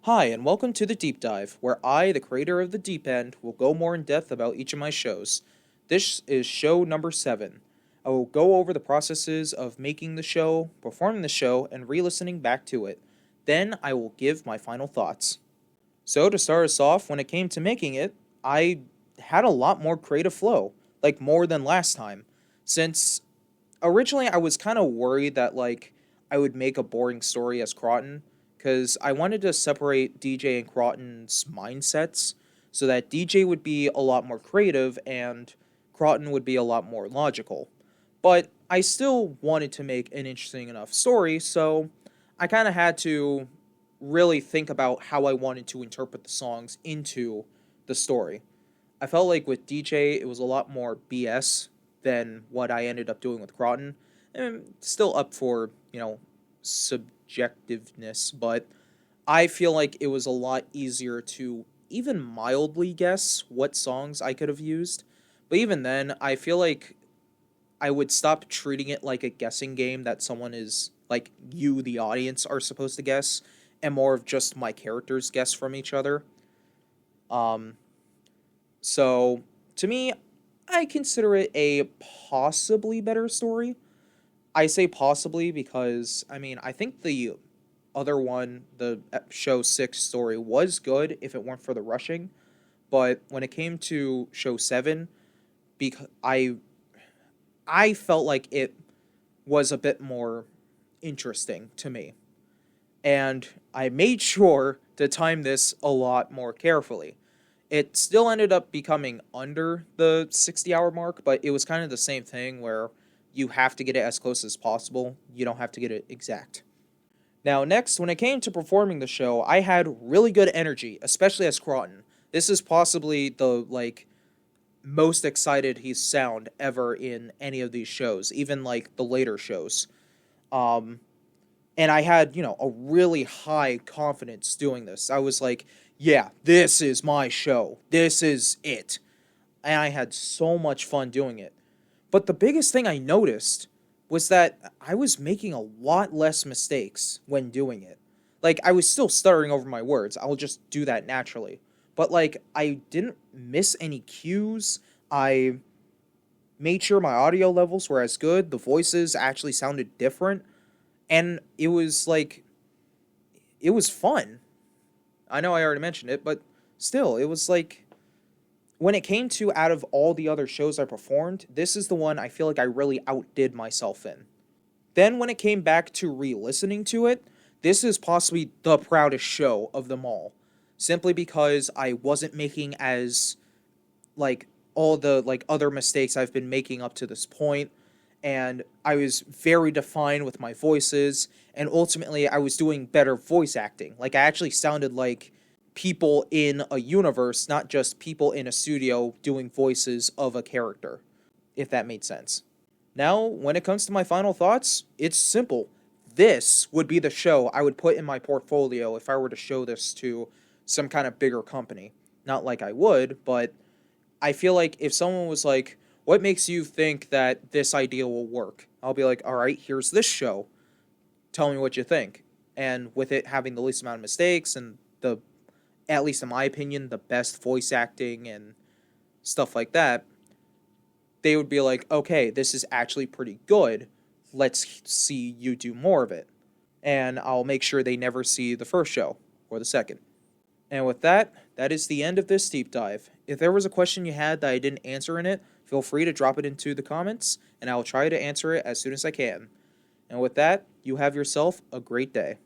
Hi, and welcome to the Deep Dive, where I, the creator of The Deep End, will go more in depth about each of my shows. This is show number 7. I will go over the processes of making the show, performing the show, and re listening back to it. Then I will give my final thoughts. So, to start us off, when it came to making it, I had a lot more creative flow, like more than last time, since originally I was kind of worried that I would make a boring story as Croton because I wanted to separate DJ and Croton's mindsets so that DJ would be a lot more creative and Croton would be a lot more logical. But I still wanted to make an interesting enough story, so I kind of had to really think about how I wanted to interpret the songs into the story. I felt like with DJ, it was a lot more BS than what I ended up doing with Croton. And still up for, subjectiveness, but I feel like it was a lot easier to even mildly guess what songs I could have used. But even then, I feel like I would stop treating it like a guessing game that someone is, like, you, the audience, are supposed to guess, and more of just my characters guess from each other. Um, so, to me, I consider it a possibly better story. I say possibly because, I mean, I think the other one, the show 6 story, was good if it weren't for the rushing. But when it came to show 7, because I felt like it was a bit more interesting to me. And I made sure to time this a lot more carefully. It still ended up becoming under the 60-hour mark, but it was kind of the same thing where you have to get it as close as possible. You don't have to get it exact. Now, next, when it came to performing the show, I had really good energy, especially as Croton. This is possibly the most excited he's sound ever in any of these shows, even like the later shows. Um, and I had, a really high confidence doing this. I was like, yeah, this is my show. This is it. And I had so much fun doing it. But the biggest thing I noticed was that I was making a lot less mistakes when doing it. Like, I was still stuttering over my words. I'll just do that naturally. But, I didn't miss any cues. I made sure my audio levels were as good. The voices actually sounded different. And it was fun. I know I already mentioned it, but still, it was when it came to out of all the other shows I performed, this is the one I feel like I really outdid myself in. Then when it came back to re-listening to it, this is possibly the proudest show of them all. Simply because I wasn't making as all the other mistakes I've been making up to this point, and I was very defined with my voices, and ultimately I was doing better voice acting. Like, I actually sounded like people in a universe, not just people in a studio doing voices of a character, if that made sense. Now, when it comes to my final thoughts, it's simple. This would be the show I would put in my portfolio if I were to show this to some kind of bigger company. Not like I would, but I feel like if someone was like, what makes you think that this idea will work? I'll be like, all right, here's this show. Tell me what you think. And with it having the least amount of mistakes and the, at least in my opinion, the best voice acting and stuff like that, they would be like, okay, this is actually pretty good. Let's see you do more of it. And I'll make sure they never see the first show or the second. And with that, that is the end of this deep dive. If there was a question you had that I didn't answer in it, feel free to drop it into the comments, and I will try to answer it as soon as I can. And with that, you have yourself a great day.